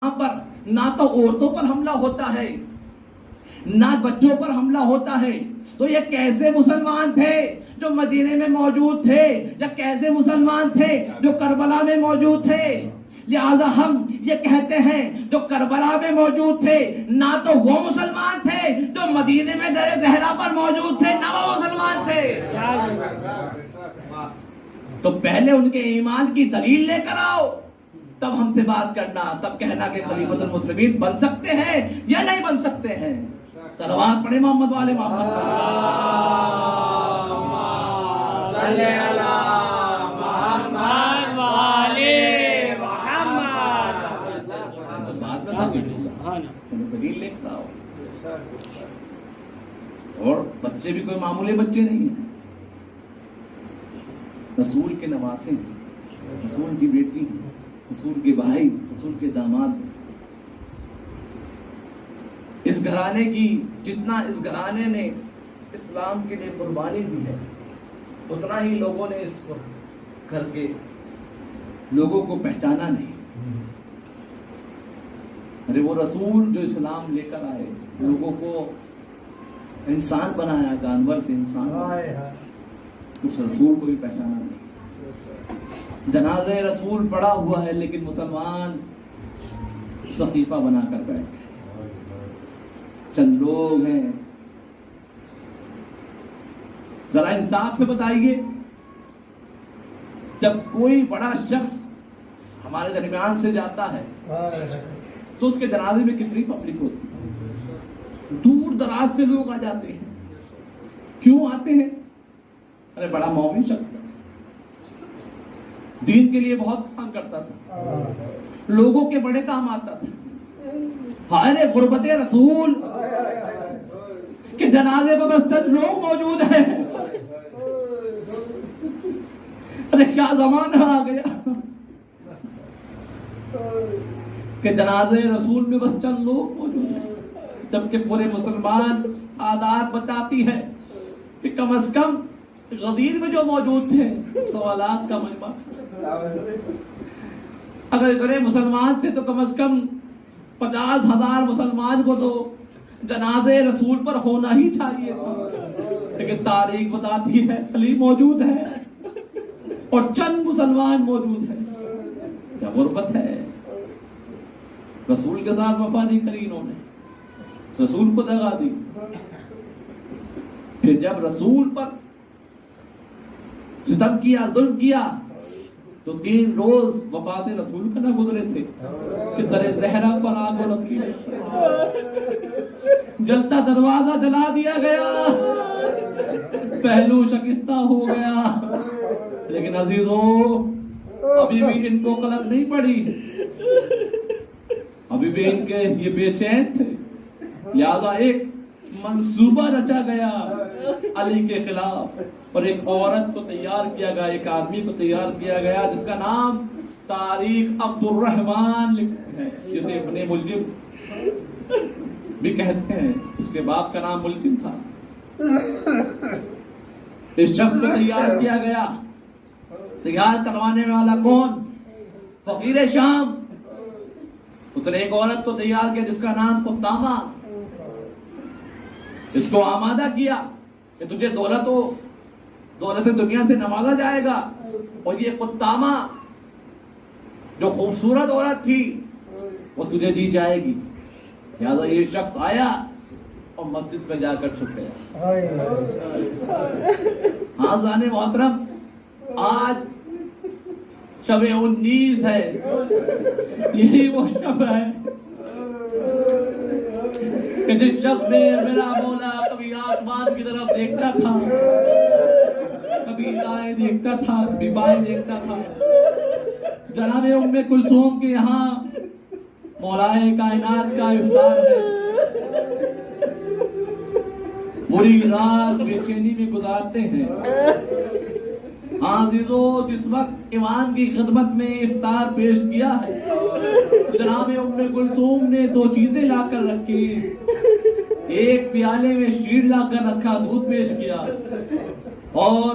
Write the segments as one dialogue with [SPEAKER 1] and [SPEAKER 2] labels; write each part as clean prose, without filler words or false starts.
[SPEAKER 1] پر نہ تو عورتوں پر حملہ ہوتا ہے نہ بچوں پر حملہ ہوتا ہے، تو یہ کیسے مسلمان تھے جو مدینے میں موجود تھے، یا کیسے مسلمان تھے جو کربلا میں موجود تھے؟ لہذا ہم یہ کہتے ہیں جو کربلا میں موجود تھے نہ تو وہ مسلمان تھے، جو مدینے میں در زہرا پر موجود تھے نہ وہ مسلمان تھے۔ تو پہلے ان کے ایمان کی دلیل لے کر آؤ، تب ہم سے بات کرنا، تب کہنا کہ خلیفۃ المسلمین بن سکتے ہیں یا نہیں بن سکتے ہیں۔ صلوات پڑھیں محمد والے محمد،
[SPEAKER 2] صلی اللہ محمد والے محمد۔
[SPEAKER 1] بات میں سب دلیل لے کر آؤ۔ اور بچے بھی کوئی معمولی بچے نہیں ہیں، رسول کے نواسے ہیں، رسول کی بیٹی ہیں، رسول کے بھائی، رسول کے داماد۔ اس گھرانے کی جتنا اس گھرانے نے اسلام کے لیے قربانی دی ہے، اتنا ہی لوگوں نے اس کو کر کے لوگوں کو پہچانا نہیں۔ ارے وہ رسول جو اسلام لے کر آئے، لوگوں کو انسان بنایا، جانور سے انسان بنایا، اس رسول کو بھی پہچانا نہیں۔ جنازہ رسول پڑا ہوا ہے لیکن مسلمان صحیفہ بنا کر بیٹھے، چند لوگ ہیں۔ ذرا انصاف سے بتائیے، جب کوئی بڑا شخص ہمارے درمیان سے جاتا ہے تو اس کے جنازے میں کتنی پبلک ہوتی ہے؟ دور دراز سے لوگ آ جاتے ہیں۔ کیوں آتے ہیں؟ ارے بڑا مومن شخص تھا، دین کے لیے بہت کام کرتا تھا، لوگوں کے بڑے کام آتا تھا۔ ہائے غربت رسول کہ جنازے پر بس چند لوگ موجود ہیں۔ ارے کیا زمانہ آ گیا کہ جنازے رسول میں بس چند لوگ موجود ہیں، جبکہ پورے مسلمان عادات بتاتی ہے کہ کم از کم غدیر میں جو موجود تھے سوالات کا مجمع، اگر اتنے مسلمان تھے تو کم از کم 50,000 مسلمان کو تو جنازے رسول پر ہونا ہی چاہیے تھا، لیکن تاریخ بتاتی ہے علی موجود ہے اور چند مسلمان موجود ہیں۔ کیا غربت ہے؟ رسول کے ساتھ وفا نہیں کری انہوں نے، رسول کو دغا دی۔ پھر جب رسول پر ستم کیا، ظلم کیا، تو 3 روز وفات رسول کا نہ گزرے تھے کہ در زہرا پر آگ و لکیر، جلتا دروازہ جلا دیا گیا، پہلو شکستہ ہو گیا۔ لیکن عزیزو، ابھی بھی ان کو قلق نہیں پڑی، ابھی بھی ان کے یہ بے چین تھے۔ لہذا ایک منصوبہ رچا گیا علی کے خلاف، اور ایک عورت کو تیار کیا گیا، ایک آدمی کو تیار کیا گیا جس کا نام تاریخ عبد الرحمن ہے، جسے ابن ملجم بھی کہتے ہیں، اس کے باپ کا نام ملجم تھا۔ اس شخص کو تیار کیا گیا، تیار کروانے والا کون؟ فقیر شام۔ اس نے ایک عورت کو تیار کیا جس کا نام قطامہ، اس کو آمادہ کیا کہ تجھے دولت دنیا سے نوازا جائے گا، اور یہ قطامہ جو خوبصورت عورت تھی وہ تجھے دی جائے گی۔ لہذا یہ شخص آیا اور مسجد میں جا کر چھپ گیا۔ حاضران محترم، آج شب 19 ہے، یہی وہ شب ہے کہ جس شب میں میرا مولا کبھی آسمان کی طرف دیکھتا تھا، کبھی دائیں دیکھتا تھا، کبھی بائیں دیکھتا تھا۔ جناب ام کلثوم کے یہاں مولائے کائنات کا افطار ہے، پوری رات بے چینی میں گزارتے ہیں۔ عزیزو، جس وقت امام کی خدمت میں افطار پیش کیا ہے، جناب ام کلثوم نے 2 چیزیں لا کر رکھی، ایک پیالے میں شیر لا کر رکھا، دودھ پیش کیا، اور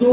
[SPEAKER 1] 2